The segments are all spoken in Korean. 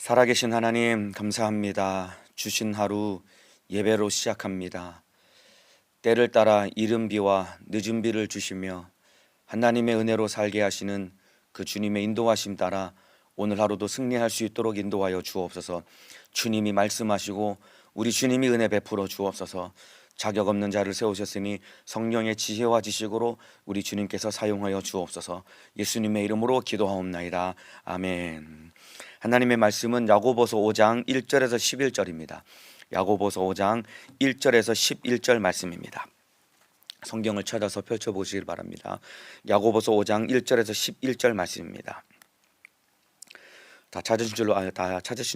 살아계신 하나님 감사합니다. 주신 하루 예배로 시작합니다. 때를 따라 이른 비와 늦은 비를 주시며 하나님의 은혜로 살게 하시는 그 주님의 인도하심 따라 오늘 하루도 승리할 수 있도록 인도하여 주옵소서. 주님이 말씀하시고 우리 주님이 은혜 베풀어 주옵소서. 자격 없는 자를 세우셨으니 성령의 지혜와 지식으로 우리 주님께서 사용하여 주옵소서. 예수님의 이름으로 기도하옵나이다. 아멘. 하나님의 말씀은 야고보서 5장 1절에서 11절입니다. 야고보서 5장 1절에서 11절 말씀입니다. 성경을 찾아서 펼쳐보시길 바랍니다. 야고보서 5장 1절에서 11절 말씀입니다. 다 찾으신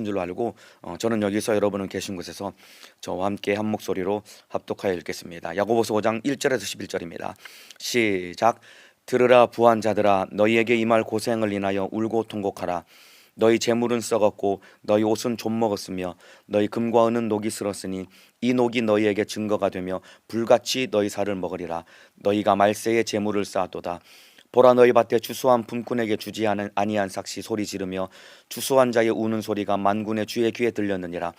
줄로 알고 저는 여기서 여러분은 계신 곳에서 저와 함께 한 목소리로 합독하여 읽겠습니다. 야고보서 5장 1절에서 11절입니다. 시작. 들으라 부한 자들아, 너희에게 임할 고생을 인하여 울고 통곡하라. 너희 재물은 썩었고 너희 옷은 좀 먹었으며 너희 금과 은은 녹이 슬었으니 이 녹이 너희에게 증거가 되며 불같이 너희 살을 먹으리라. 너희가 말세에 재물을 쌓았도다. 보라, 너희 밭에 추수한 품꾼에게 주지 아니한 삭시 소리 지르며 추수한 자의 우는 소리가 만군의 주의 귀에 들렸느니라.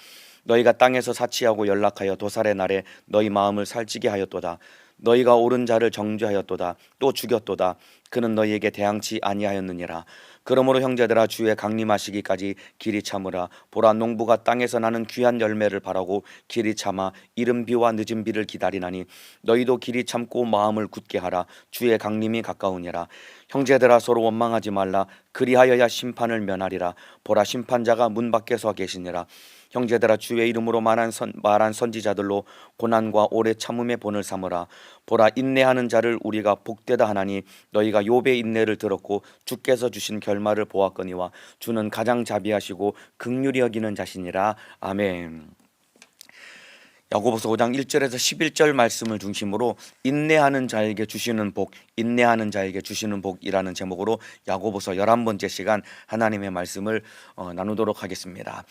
너희가 땅에서 사치하고 연락하여 도살의 날에 너희 마음을 살찌게 하였도다. 너희가 옳은 자를 정죄하였도다. 또 죽였도다. 그는 너희에게 대항치 아니하였느니라. 그러므로 형제들아, 주의 강림하시기까지 길이 참으라. 보라, 농부가 땅에서 나는 귀한 열매를 바라고 길이 참아 이른 비와 늦은 비를 기다리나니 너희도 길이 참고 마음을 굳게 하라. 주의 강림이 가까우니라. 형제들아, 서로 원망하지 말라. 그리하여야 심판을 면하리라. 보라, 심판자가 문 밖에 서 계시니라. 형제들아, 주의 이름으로 말한 선지자들로 고난과 오래 참음의 본을 삼으라. 보라, 인내하는 자를 우리가 복되다 하나니 너희가 욥의 인내를 들었고 주께서 주신 결말을 보았거니와 주는 가장 자비하시고 긍휼히 여기는 자시니라. 아멘. 야고보서 5장 1절에서 11절 말씀을 중심으로 인내하는 자에게 주시는 복, 인내하는 자에게 주시는 복이라는 제목으로 야고보서 11번째 시간 하나님의 말씀을 나누도록 하겠습니다.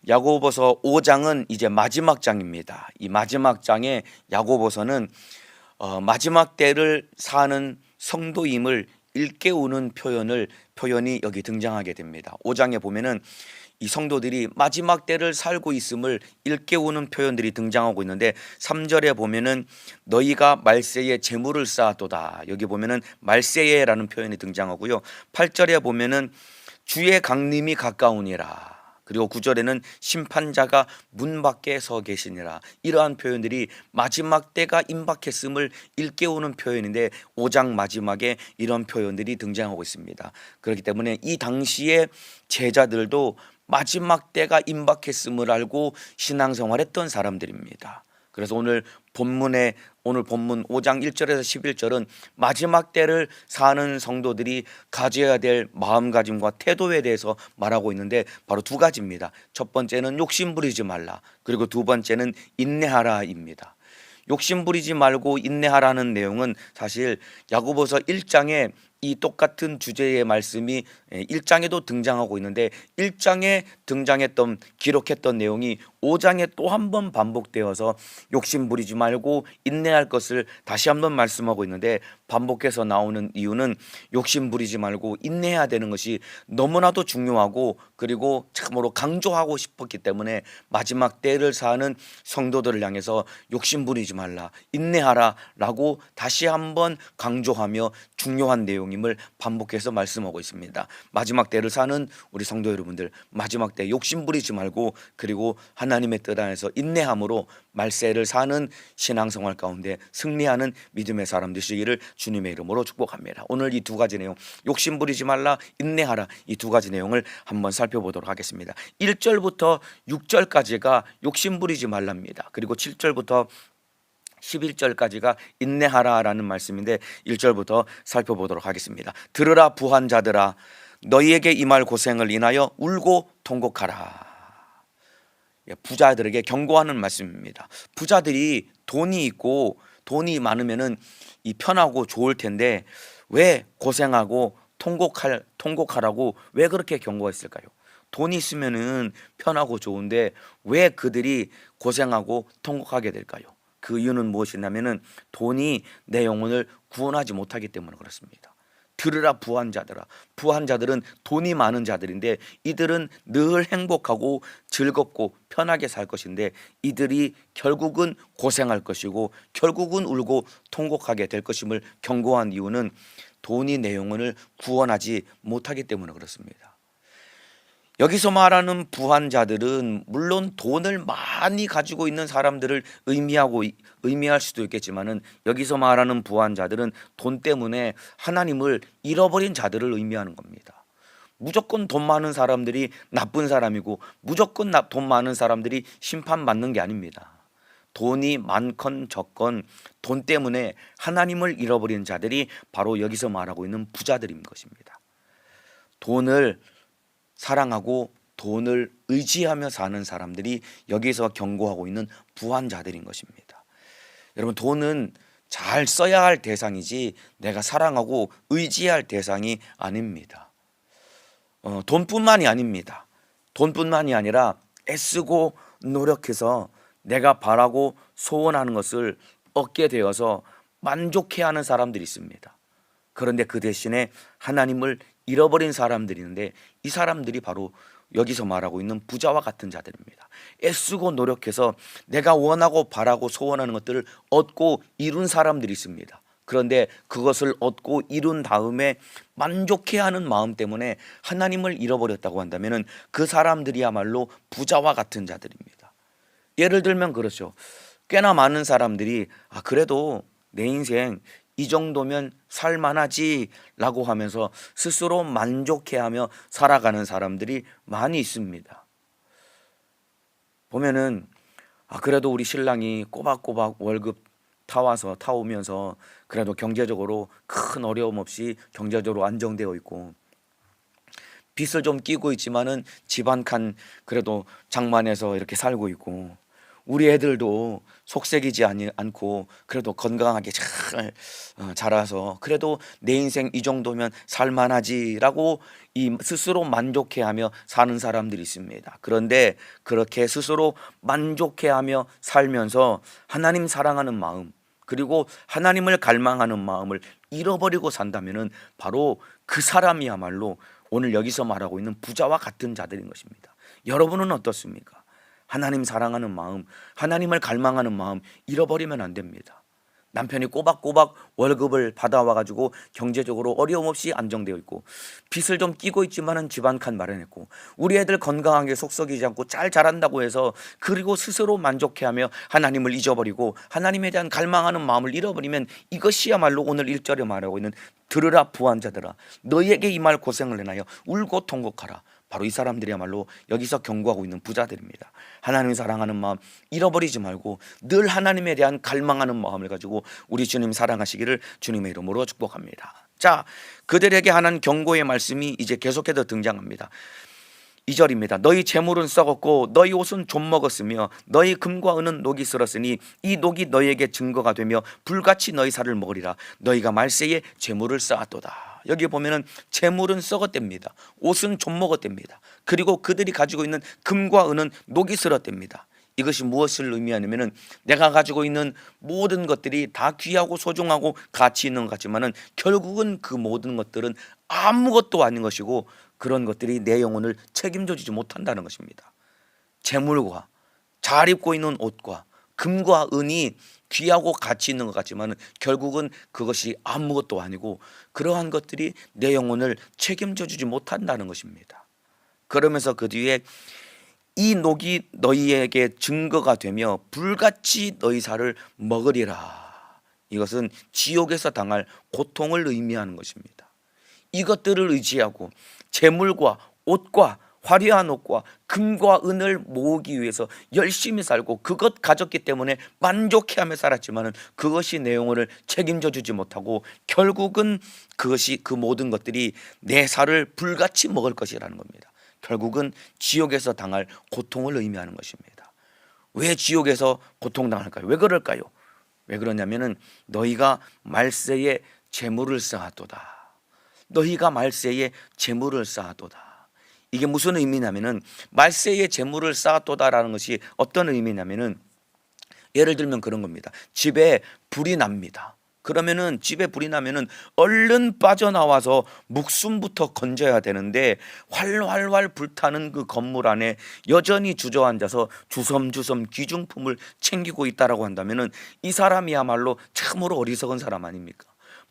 야고보서 5장은 이제 마지막 장입니다. 이 마지막 장에 야고보서는 마지막 때를 사는 성도임을 일깨우는 표현이 여기 등장하게 됩니다. 5장에 보면은 이 성도들이 마지막 때를 살고 있음을 일깨우는 표현들이 등장하고 있는데 3절에 보면은 너희가 말세에 재물을 쌓았도다. 여기 보면은 말세에라는 표현이 등장하고요. 8절에 보면은 주의 강림이 가까우니라. 그리고 9절에는 심판자가 문 밖에 서 계시니라. 이러한 표현들이 마지막 때가 임박했음을 일깨우는 표현인데 5장 마지막에 이런 표현들이 등장하고 있습니다. 그렇기 때문에 이 당시에 제자들도 마지막 때가 임박했음을 알고 신앙생활했던 사람들입니다. 그래서 오늘 본문 5장 1절에서 11절은 마지막 때를 사는 성도들이 가져야 될 마음가짐과 태도에 대해서 말하고 있는데 바로 두 가지입니다. 첫 번째는 욕심 부리지 말라. 그리고 두 번째는 인내하라입니다. 욕심 부리지 말고 인내하라는 내용은 사실 야고보서 1장에 이 똑같은 주제의 말씀이 1장에도 등장하고 있는데 1장에 기록했던 내용이 5장에 또 한 번 반복되어서 욕심 부리지 말고 인내할 것을 다시 한 번 말씀하고 있는데 반복해서 나오는 이유는 욕심 부리지 말고 인내해야 되는 것이 너무나도 중요하고 그리고 참으로 강조하고 싶었기 때문에 마지막 때를 사는 성도들을 향해서 욕심 부리지 말라, 인내하라 라고 다시 한 번 강조하며 중요한 내용임을 반복해서 말씀하고 있습니다. 마지막 때를 사는 우리 성도 여러분들, 마지막 때 욕심 부리지 말고 그리고 하나님의 뜻 안에서 인내함으로 말세를 사는 신앙생활 가운데 승리하는 믿음의 사람 되시기를 주님의 이름으로 축복합니다. 오늘 이 두 가지 내용, 욕심 부리지 말라, 인내하라, 이 두 가지 내용을 한번 살펴보도록 하겠습니다. 1절부터 6절까지가 욕심 부리지 말랍니다. 그리고 7절부터 11절까지가 인내하라라는 말씀인데 1절부터 살펴보도록 하겠습니다. 들으라 부한 자들아, 너희에게 임할 고생을 인하여 울고 통곡하라. 부자들에게 경고하는 말씀입니다. 부자들이 돈이 있고 돈이 많으면은 이 편하고 좋을 텐데 왜 고생하고 통곡하라고 왜 그렇게 경고했을까요? 돈이 있으면은 편하고 좋은데 왜 그들이 고생하고 통곡하게 될까요? 그 이유는 무엇이냐면은 돈이 내 영혼을 구원하지 못하기 때문에 그렇습니다. 들으라 부한 자들아. 부한 자들은 돈이 많은 자들인데 이들은 늘 행복하고 즐겁고 편하게 살 것인데 이들이 결국은 고생할 것이고 결국은 울고 통곡하게 될 것임을 경고한 이유는 돈이 내 영혼을 구원하지 못하기 때문에 그렇습니다. 여기서 말하는 부한 자들은 물론 돈을 많이 가지고 있는 사람들을 의미할 수도 있겠지만은 여기서 말하는 부한 자들은 돈 때문에 하나님을 잃어버린 자들을 의미하는 겁니다. 무조건 돈 많은 사람들이 나쁜 사람이고 무조건 돈 많은 사람들이 심판받는 게 아닙니다. 돈이 많건 적건 돈 때문에 하나님을 잃어버린 자들이 바로 여기서 말하고 있는 부자들인 것입니다. 돈을 사랑하고 돈을 의지하며 사는 사람들이 여기서 경고하고 있는 부한 자들인 것입니다. 여러분, 돈은 잘 써야 할 대상이지 내가 사랑하고 의지할 대상이 아닙니다. 돈뿐만이 아닙니다. 돈뿐만이 아니라 애쓰고 노력해서 내가 바라고 소원하는 것을 얻게 되어서 만족해하는 사람들이 있습니다. 그런데 그 대신에 하나님을 잃어버린 사람들이 있는데 이 사람들이 바로 여기서 말하고 있는 부자와 같은 자들입니다. 애쓰고 노력해서 내가 원하고 바라고 소원하는 것들을 얻고 이룬 사람들이 있습니다. 그런데 그것을 얻고 이룬 다음에 만족해하는 마음 때문에 하나님을 잃어버렸다고 한다면 그 사람들이야말로 부자와 같은 자들입니다. 예를 들면 그렇죠. 꽤나 많은 사람들이 그래도 내 인생 이 정도면 살만하지 라고 하면서 스스로 만족해하며 살아가는 사람들이 많이 있습니다. 보면은 그래도 우리 신랑이 꼬박꼬박 월급 타오면서 그래도 경제적으로 큰 어려움 없이 경제적으로 안정되어 있고 빚을 좀 끼고 있지만은 집 한 칸 그래도 장만해서 이렇게 살고 있고 우리 애들도 속색이지 않고 그래도 건강하게 잘 자라서 그래도 내 인생 이 정도면 살만하지라고 스스로 만족해하며 사는 사람들이 있습니다. 그런데 그렇게 스스로 만족해하며 살면서 하나님 사랑하는 마음 그리고 하나님을 갈망하는 마음을 잃어버리고 산다면은 바로 그 사람이야말로 오늘 여기서 말하고 있는 부자와 같은 자들인 것입니다. 여러분은 어떻습니까? 하나님 사랑하는 마음, 하나님을 갈망하는 마음 잃어버리면 안 됩니다. 남편이 꼬박꼬박 월급을 받아와가지고 경제적으로 어려움 없이 안정되어 있고 빚을 좀 끼고 있지만은 집 한 칸 마련했고 우리 애들 건강하게 속썩이지 않고 잘 자란다고 해서 그리고 스스로 만족해하며 하나님을 잊어버리고 하나님에 대한 갈망하는 마음을 잃어버리면 이것이야말로 오늘 1절에 말하고 있는 들으라 부한 자들아 너희에게 이 말 고생을 내나여 울고 통곡하라. 바로 이 사람들이야말로 여기서 경고하고 있는 부자들입니다. 하나님을 사랑하는 마음 잃어버리지 말고 늘 하나님에 대한 갈망하는 마음을 가지고 우리 주님 사랑하시기를 주님의 이름으로 축복합니다. 자, 그들에게 하는 경고의 말씀이 이제 계속해서 등장합니다. 2절입니다. 너희 재물은 썩었고 너희 옷은 좀 먹었으며 너희 금과 은은 녹이 슬었으니 이 녹이 너희에게 증거가 되며 불같이 너희 살을 먹으리라. 너희가 말세에 재물을 쌓았도다. 여기 보면은 재물은 썩었답니다. 옷은 좀 먹었답니다. 그리고 그들이 가지고 있는 금과 은은 녹이 슬었답니다. 이것이 무엇을 의미하냐면은 내가 가지고 있는 모든 것들이 다 귀하고 소중하고 가치 있는 것 같지만은 결국은 그 모든 것들은 아무것도 아닌 것이고 그런 것들이 내 영혼을 책임져 주지 못한다는 것입니다. 재물과 잘 입고 있는 옷과 금과 은이 귀하고 가치 있는 것 같지만 결국은 그것이 아무것도 아니고 그러한 것들이 내 영혼을 책임져 주지 못한다는 것입니다. 그러면서 그 뒤에 이 녹이 너희에게 증거가 되며 불같이 너희 살을 먹으리라. 이것은 지옥에서 당할 고통을 의미하는 것입니다. 이것들을 의지하고 재물과 옷과 화려한 옷과 금과 은을 모으기 위해서 열심히 살고 그것 가졌기 때문에 만족해하며 살았지만 그것이 내 영혼을 책임져 주지 못하고 결국은 그것이 그 모든 것들이 내 살을 불같이 먹을 것이라는 겁니다. 결국은 지옥에서 당할 고통을 의미하는 것입니다. 왜 지옥에서 고통당할까요? 왜 그럴까요? 왜 그러냐면은 너희가 말세에 재물을 쌓았도다. 너희가 말세에 재물을 쌓았도다. 이게 무슨 의미냐면은 말세에 재물을 쌓았도다라는 것이 어떤 의미냐면은 예를 들면 그런 겁니다. 집에 불이 납니다. 그러면은 집에 불이 나면은 얼른 빠져나와서 목숨부터 건져야 되는데 활활활 불타는 그 건물 안에 여전히 주저앉아서 주섬주섬 귀중품을 챙기고 있다라고 한다면은 이 사람이야말로 참으로 어리석은 사람 아닙니까?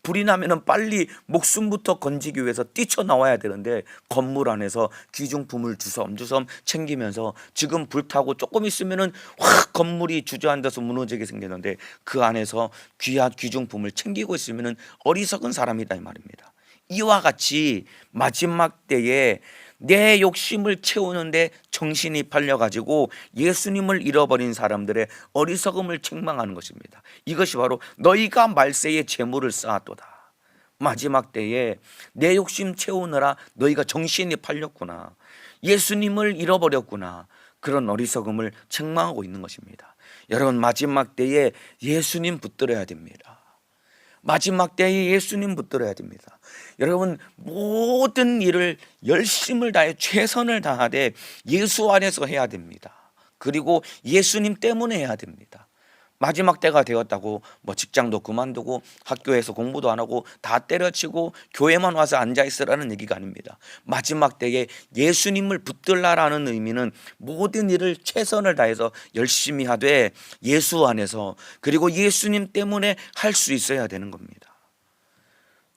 불이 나면은 빨리 목숨부터 건지기 위해서 뛰쳐나와야 되는데 건물 안에서 귀중품을 주섬주섬 챙기면서 지금 불타고 조금 있으면은 확 건물이 주저앉아서 무너지게 생겼는데 그 안에서 귀한 귀중품을 챙기고 있으면은 어리석은 사람이다 이 말입니다. 이와 같이 마지막 때에 내 욕심을 채우는데 정신이 팔려가지고 예수님을 잃어버린 사람들의 어리석음을 책망하는 것입니다. 이것이 바로 너희가 말세에 재물을 쌓았도다. 마지막 때에 내 욕심 채우느라 너희가 정신이 팔렸구나. 예수님을 잃어버렸구나. 그런 어리석음을 책망하고 있는 것입니다. 여러분, 마지막 때에 예수님 붙들어야 됩니다. 마지막 때에 예수님 붙들어야 됩니다. 여러분, 모든 일을 열심을 다해 최선을 다하되 예수 안에서 해야 됩니다. 그리고 예수님 때문에 해야 됩니다. 마지막 때가 되었다고 뭐 직장도 그만두고 학교에서 공부도 안 하고 다 때려치고 교회만 와서 앉아있으라는 얘기가 아닙니다. 마지막 때에 예수님을 붙들라라는 의미는 모든 일을 최선을 다해서 열심히 하되 예수 안에서 그리고 예수님 때문에 할 수 있어야 되는 겁니다.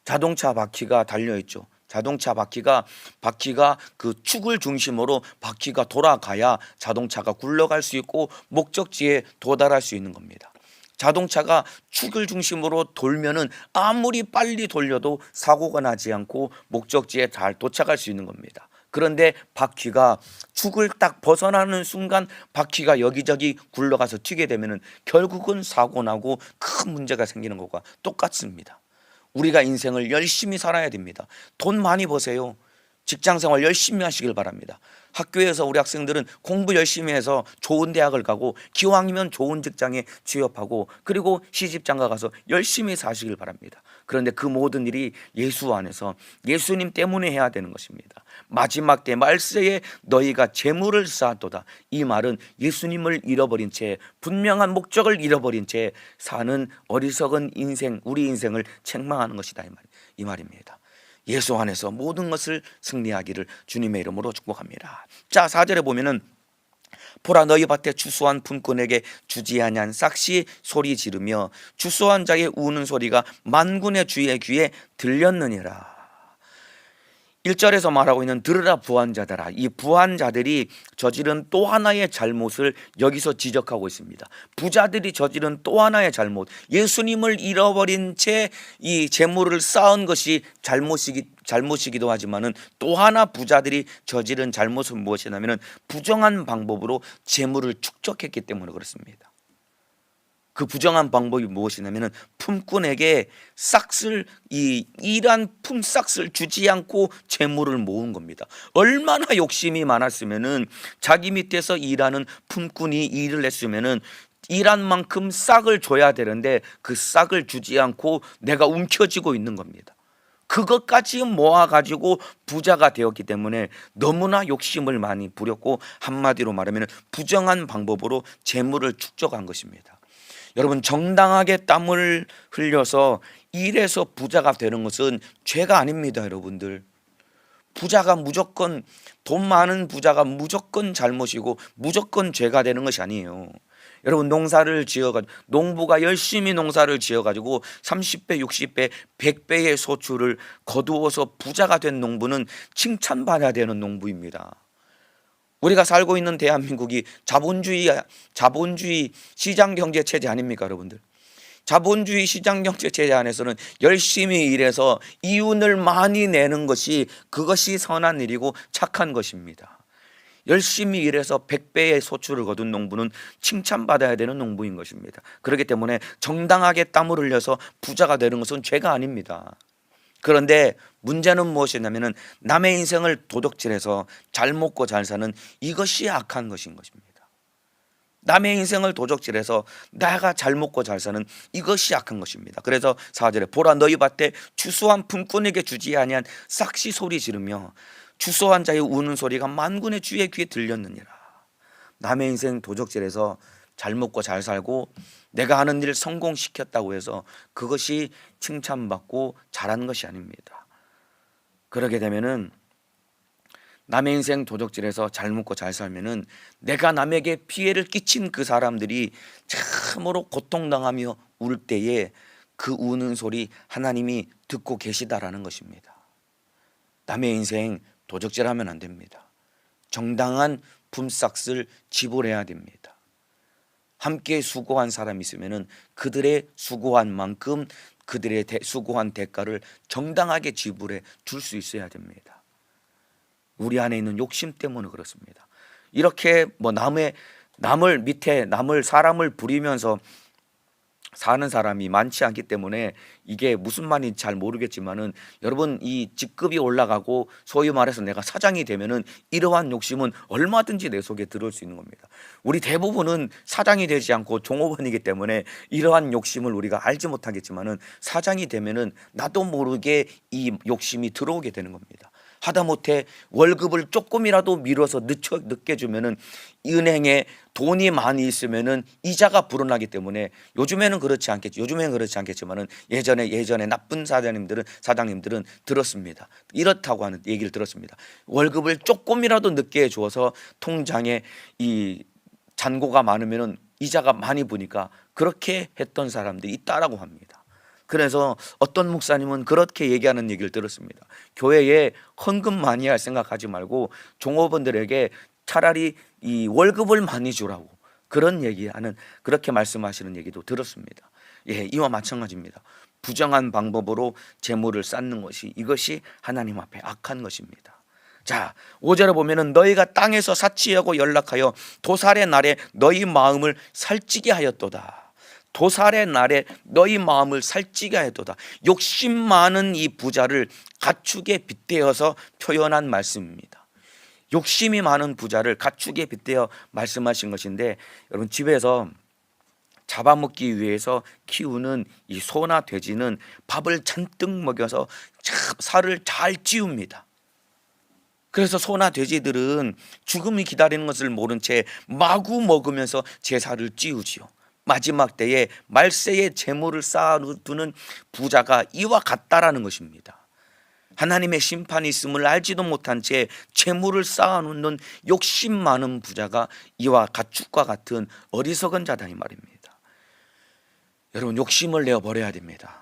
자동차 바퀴가 달려있죠. 자동차 바퀴가 그 축을 중심으로 바퀴가 돌아가야 자동차가 굴러갈 수 있고 목적지에 도달할 수 있는 겁니다. 자동차가 축을 중심으로 돌면은 아무리 빨리 돌려도 사고가 나지 않고 목적지에 잘 도착할 수 있는 겁니다. 그런데 바퀴가 축을 딱 벗어나는 순간 바퀴가 여기저기 굴러가서 튀게 되면은 결국은 사고 나고 큰 문제가 생기는 것과 똑같습니다. 우리가 인생을 열심히 살아야 됩니다. 돈 많이 버세요. 직장생활 열심히 하시길 바랍니다. 학교에서 우리 학생들은 공부 열심히 해서 좋은 대학을 가고 기왕이면 좋은 직장에 취업하고 그리고 시집장가 가서 열심히 사시길 바랍니다. 그런데 그 모든 일이 예수 안에서 예수님 때문에 해야 되는 것입니다. 마지막 때 말세에 너희가 재물을 쌓았도다. 이 말은 예수님을 잃어버린 채 분명한 목적을 잃어버린 채 사는 어리석은 인생, 우리 인생을 책망하는 것이다 이 말입니다. 예수 안에서 모든 것을 승리하기를 주님의 이름으로 축복합니다. 자, 4절에 보면은 보라 너희 밭에 추수한 품꾼에게 주지 아니한 싹시 소리 지르며 추수한 자의 우는 소리가 만군의 주의 귀에 들렸느니라. 1절에서 말하고 있는 들으라 부한자들아, 이 부한자들이 저지른 또 하나의 잘못을 여기서 지적하고 있습니다. 부자들이 저지른 또 하나의 잘못, 예수님을 잃어버린 채 이 재물을 쌓은 것이 잘못이기도 하지만은 또 하나 부자들이 저지른 잘못은 무엇이냐면은 부정한 방법으로 재물을 축적했기 때문에 그렇습니다. 그 부정한 방법이 무엇이냐면은 품꾼에게 싹쓸 일한 품삯을 주지 않고 재물을 모은 겁니다. 얼마나 욕심이 많았으면은 자기 밑에서 일하는 품꾼이 일을 했으면은 일한 만큼 싹을 줘야 되는데 그 싹을 주지 않고 내가 움켜쥐고 있는 겁니다. 그것까지 모아가지고 부자가 되었기 때문에 너무나 욕심을 많이 부렸고 한마디로 말하면 부정한 방법으로 재물을 축적한 것입니다. 여러분, 정당하게 땀을 흘려서 일해서 부자가 되는 것은 죄가 아닙니다. 여러분들, 부자가 무조건, 돈 많은 부자가 무조건 잘못이고 무조건 죄가 되는 것이 아니에요. 여러분, 농사를 지어가지고 농부가 열심히 농사를 지어가지고 30배, 60배, 100배의 소출을 거두어서 부자가 된 농부는 칭찬받아야 되는 농부입니다. 우리가 살고 있는 대한민국이 자본주의 시장경제 체제 아닙니까, 여러분들? 자본주의 시장경제 체제 안에서는 열심히 일해서 이윤을 많이 내는 것이 그것이 선한 일이고 착한 것입니다. 열심히 일해서 100배의 소출을 거둔 농부는 칭찬받아야 되는 농부인 것입니다. 그렇기 때문에 정당하게 땀을 흘려서 부자가 되는 것은 죄가 아닙니다. 그런데 문제는 무엇이냐면 남의 인생을 도적질해서 잘 먹고 잘 사는 이것이 악한 것인 것입니다. 남의 인생을 도적질해서 내가 잘 먹고 잘 사는 이것이 악한 것입니다. 그래서 4절에 보라 너희 밭에 추수한 품꾼에게 주지 아니한 싹시 소리 지르며 추수한 자의 우는 소리가 만군의 주의 귀에 들렸느니라. 남의 인생 도적질해서 잘 먹고 잘 살고 내가 하는 일 성공시켰다고 해서 그것이 칭찬받고 잘하는 것이 아닙니다. 그러게 되면은 남의 인생 도적질해서 잘 먹고 잘 살면은 내가 남에게 피해를 끼친 그 사람들이 참으로 고통당하며 울 때에 그 우는 소리 하나님이 듣고 계시다라는 것입니다. 남의 인생 도적질하면 안 됩니다. 정당한 품삯을 지불해야 됩니다. 함께 수고한 사람이 있으면은 그들의 수고한 만큼 그들의 수고한 대가를 정당하게 지불해 줄 수 있어야 됩니다. 우리 안에 있는 욕심 때문에 그렇습니다. 이렇게 뭐 남을 사람을 부리면서 사는 사람이 많지 않기 때문에 이게 무슨 말인지 잘 모르겠지만은 여러분, 이 직급이 올라가고 소위 말해서 내가 사장이 되면은 이러한 욕심은 얼마든지 내 속에 들어올 수 있는 겁니다. 우리 대부분은 사장이 되지 않고 종업원이기 때문에 이러한 욕심을 우리가 알지 못하겠지만은 사장이 되면은 나도 모르게 이 욕심이 들어오게 되는 겁니다. 하다못해 월급을 조금이라도 미뤄서 늦게 주면은 은행에 돈이 많이 있으면은 이자가 불어나기 때문에 요즘에는 그렇지 않겠지만은 예전에 나쁜 사장님들은 들었습니다. 이렇다고 하는 얘기를 들었습니다. 월급을 조금이라도 늦게 주어서 통장에 이 잔고가 많으면은 이자가 많이 부니까 그렇게 했던 사람들이 있다라고 합니다. 그래서 어떤 목사님은 그렇게 얘기하는 얘기를 들었습니다. 교회에 헌금 많이 할 생각하지 말고 종업원들에게 차라리 이 월급을 많이 주라고 그렇게 말씀하시는 얘기도 들었습니다. 이와 마찬가지입니다. 부정한 방법으로 재물을 쌓는 것이 이것이 하나님 앞에 악한 것입니다. 자, 5절에 보면은 너희가 땅에서 사치하고 연락하여 도살의 날에 너희 마음을 살찌게 하였도다. 도살의 날에 너희 마음을 살찌게 하였도다. 욕심 많은 이 부자를 가축에 빗대어서 표현한 말씀입니다. 욕심이 많은 부자를 가축에 빗대어 말씀하신 것인데, 여러분, 집에서 잡아먹기 위해서 키우는 이 소나 돼지는 밥을 잔뜩 먹여서 살을 잘 찌웁니다. 그래서 소나 돼지들은 죽음이 기다리는 것을 모른 채 마구 먹으면서 제 살을 찌우지요. 마지막 때에 말세에 재물을 쌓아두는 부자가 이와 같다라는 것입니다. 하나님의 심판이 있음을 알지도 못한 채 재물을 쌓아놓는 욕심 많은 부자가 이와 가축과 같은 어리석은 자다 이 말입니다. 여러분, 욕심을 내어버려야 됩니다.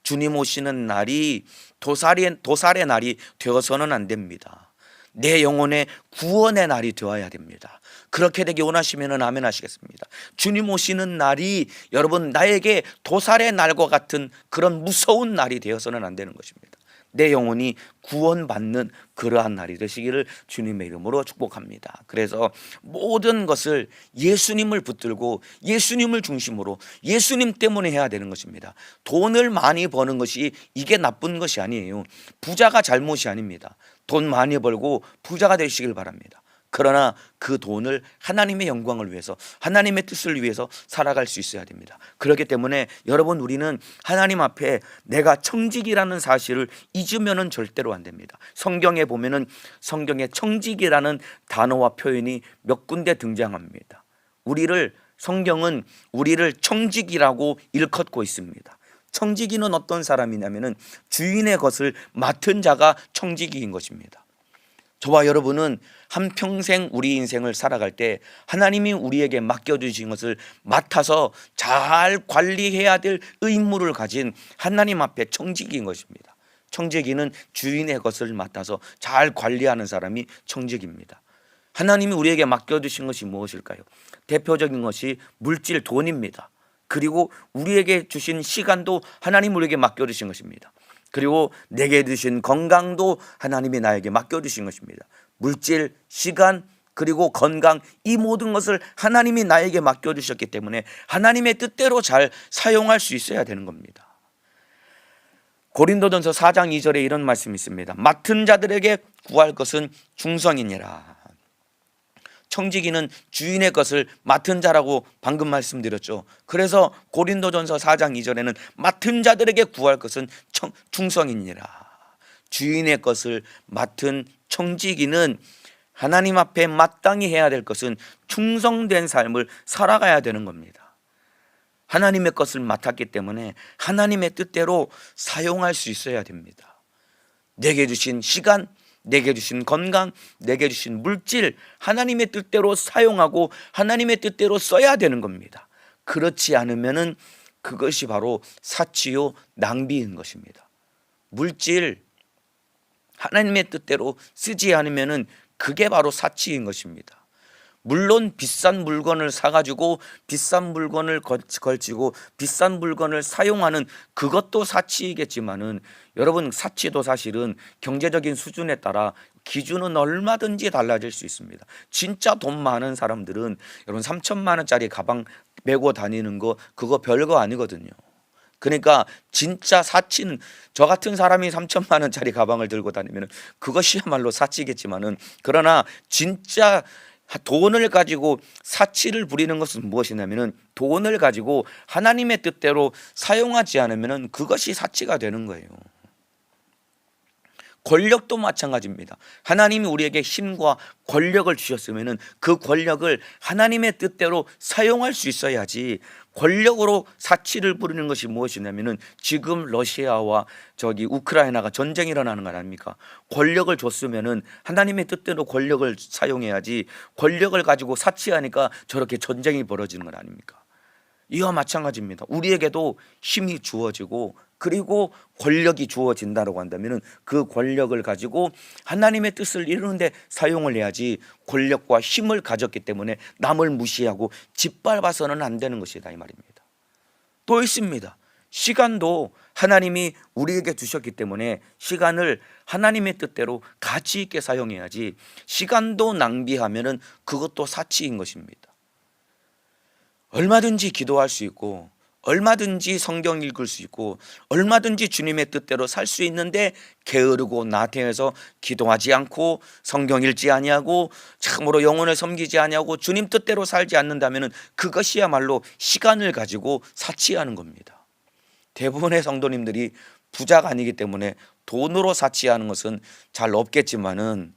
주님 오시는 날이 도살의 날이 되어서는 안 됩니다. 내 영혼의 구원의 날이 되어야 됩니다. 그렇게 되기 원하시면 아멘 하시겠습니다. 주님 오시는 날이 여러분 나에게 도살의 날과 같은 그런 무서운 날이 되어서는 안 되는 것입니다. 내 영혼이 구원받는 그러한 날이 되시기를 주님의 이름으로 축복합니다. 그래서 모든 것을 예수님을 붙들고 예수님을 중심으로 예수님 때문에 해야 되는 것입니다. 돈을 많이 버는 것이 이게 나쁜 것이 아니에요. 부자가 잘못이 아닙니다. 돈 많이 벌고 부자가 되시길 바랍니다. 그러나 그 돈을 하나님의 영광을 위해서 하나님의 뜻을 위해서 살아갈 수 있어야 됩니다. 그렇기 때문에 여러분, 우리는 하나님 앞에 내가 청직이라는 사실을 잊으면은 절대로 안 됩니다. 성경에 보면은 성경에 청직이라는 단어와 표현이 몇 군데 등장합니다. 성경은 우리를 청직이라고 일컫고 있습니다. 청지기는 어떤 사람이냐면은 주인의 것을 맡은 자가 청지기인 것입니다. 저와 여러분은 한평생 우리 인생을 살아갈 때 하나님이 우리에게 맡겨주신 것을 맡아서 잘 관리해야 될 의무를 가진 하나님 앞에 청지기인 것입니다. 청지기는 주인의 것을 맡아서 잘 관리하는 사람이 청지기입니다. 하나님이 우리에게 맡겨주신 것이 무엇일까요? 대표적인 것이 물질, 돈입니다. 그리고 우리에게 주신 시간도 하나님 우리에게 맡겨주신 것입니다. 그리고 내게 주신 건강도 하나님이 나에게 맡겨주신 것입니다. 물질, 시간, 그리고 건강, 이 모든 것을 하나님이 나에게 맡겨주셨기 때문에 하나님의 뜻대로 잘 사용할 수 있어야 되는 겁니다. 고린도전서 4장 2절에 이런 말씀이 있습니다. 맡은 자들에게 구할 것은 충성이니라. 청지기는 주인의 것을 맡은 자라고 방금 말씀드렸죠. 그래서 고린도전서 4장 2절에는 맡은 자들에게 구할 것은 충성이니라. 주인의 것을 맡은 청지기는 하나님 앞에 마땅히 해야 될 것은 충성된 삶을 살아가야 되는 겁니다. 하나님의 것을 맡았기 때문에 하나님의 뜻대로 사용할 수 있어야 됩니다. 내게 주신 시간, 내게 주신 건강, 내게 주신 물질, 하나님의 뜻대로 사용하고 하나님의 뜻대로 써야 되는 겁니다. 그렇지 않으면은 그것이 바로 사치요 낭비인 것입니다. 물질 하나님의 뜻대로 쓰지 않으면은 그게 바로 사치인 것입니다. 물론 비싼 물건을 사가지고 비싼 물건을 걸치고 비싼 물건을 사용하는 그것도 사치이겠지만은 여러분, 사치도 사실은 경제적인 수준에 따라 기준은 얼마든지 달라질 수 있습니다. 진짜 돈 많은 사람들은 여러분 3천만 원짜리 가방 메고 다니는 거 그거 별거 아니거든요. 그러니까 진짜 사치는, 저 같은 사람이 3천만 원짜리 가방을 들고 다니면 그것이야말로 사치겠지만은, 그러나 진짜 돈을 가지고 사치를 부리는 것은 무엇이냐면은 돈을 가지고 하나님의 뜻대로 사용하지 않으면은 그것이 사치가 되는 거예요. 권력도 마찬가지입니다. 하나님이 우리에게 힘과 권력을 주셨으면은 그 권력을 하나님의 뜻대로 사용할 수 있어야지, 권력으로 사치를 부리는 것이 무엇이냐면은 지금 러시아와 우크라이나가 전쟁이 일어나는 거 아닙니까? 권력을 줬으면은 하나님의 뜻대로 권력을 사용해야지, 권력을 가지고 사치하니까 저렇게 전쟁이 벌어지는 건 아닙니까? 이와 마찬가지입니다. 우리에게도 힘이 주어지고 그리고 권력이 주어진다고 한다면 그 권력을 가지고 하나님의 뜻을 이루는데 사용을 해야지, 권력과 힘을 가졌기 때문에 남을 무시하고 짓밟아서는 안 되는 것이다 이 말입니다. 또 있습니다. 시간도 하나님이 우리에게 주셨기 때문에 시간을 하나님의 뜻대로 가치 있게 사용해야지, 시간도 낭비하면 그것도 사치인 것입니다. 얼마든지 기도할 수 있고 얼마든지 성경 읽을 수 있고 얼마든지 주님의 뜻대로 살 수 있는데 게으르고 나태해서 기도하지 않고 성경 읽지 아니하고 참으로 영혼을 섬기지 아니하고 주님 뜻대로 살지 않는다면 그것이야말로 시간을 가지고 사치하는 겁니다. 대부분의 성도님들이 부자가 아니기 때문에 돈으로 사치하는 것은 잘 없겠지만은,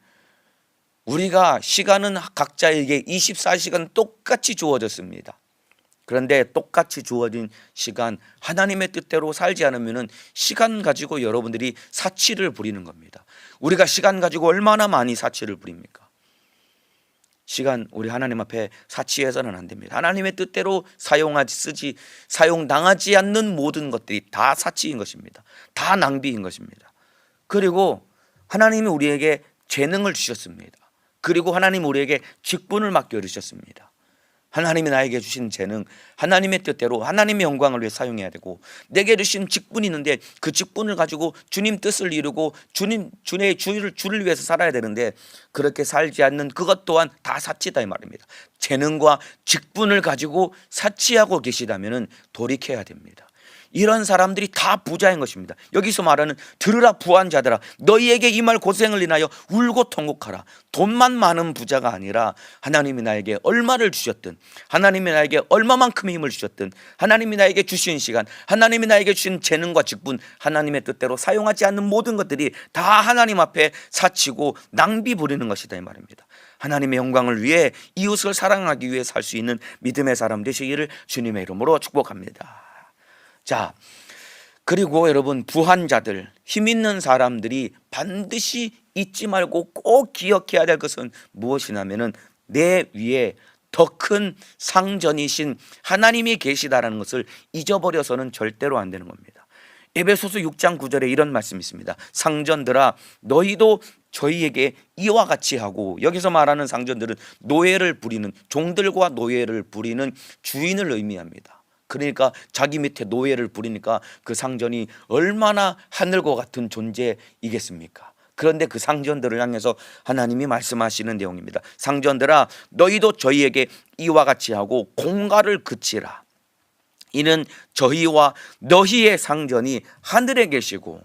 우리가 시간은 각자에게 24시간 똑같이 주어졌습니다. 그런데 똑같이 주어진 시간, 하나님의 뜻대로 살지 않으면 시간 가지고 여러분들이 사치를 부리는 겁니다. 우리가 시간 가지고 얼마나 많이 사치를 부립니까? 시간, 우리 하나님 앞에 사치해서는 안 됩니다. 하나님의 뜻대로 사용당하지 않는 모든 것들이 다 사치인 것입니다. 다 낭비인 것입니다. 그리고 하나님이 우리에게 재능을 주셨습니다. 그리고 하나님 우리에게 직분을 맡겨주셨습니다. 하나님이 나에게 주신 재능, 하나님의 뜻대로 하나님의 영광을 위해 사용해야 되고, 내게 주신 직분이 있는데 그 직분을 가지고 주님 뜻을 이루고 주님의 주를 위해서 살아야 되는데 그렇게 살지 않는 그것 또한 다 사치다 이 말입니다. 재능과 직분을 가지고 사치하고 계시다면 돌이켜야 됩니다. 이런 사람들이 다 부자인 것입니다. 여기서 말하는 들으라 부한 자들아, 너희에게 이 말 고생을 인하여 울고 통곡하라. 돈만 많은 부자가 아니라 하나님이 나에게 얼마를 주셨든, 하나님이 나에게 얼마만큼의 힘을 주셨든, 하나님이 나에게 주신 시간, 하나님이 나에게 주신 재능과 직분, 하나님의 뜻대로 사용하지 않는 모든 것들이 다 하나님 앞에 사치고 낭비 부리는 것이다 이 말입니다. 하나님의 영광을 위해 이웃을 사랑하기 위해 살 수 있는 믿음의 사람 되시기를 주님의 이름으로 축복합니다. 자, 그리고 여러분, 부한 자들, 힘 있는 사람들이 반드시 잊지 말고 꼭 기억해야 될 것은 무엇이냐면은 내 위에 더 큰 상전이신 하나님이 계시다라는 것을 잊어버려서는 절대로 안 되는 겁니다. 에베소서 6장 9절에 이런 말씀이 있습니다. 상전들아, 너희도 저희에게 이와 같이 하고, 여기서 말하는 상전들은 노예를 부리는, 종들과 노예를 부리는 주인을 의미합니다. 그러니까 자기 밑에 노예를 부리니까 그 상전이 얼마나 하늘과 같은 존재이겠습니까? 그런데 그 상전들을 향해서 하나님이 말씀하시는 내용입니다. 상전들아, 너희도 저희에게 이와 같이 하고 공갈을 그치라. 이는 저희와 너희의 상전이 하늘에 계시고,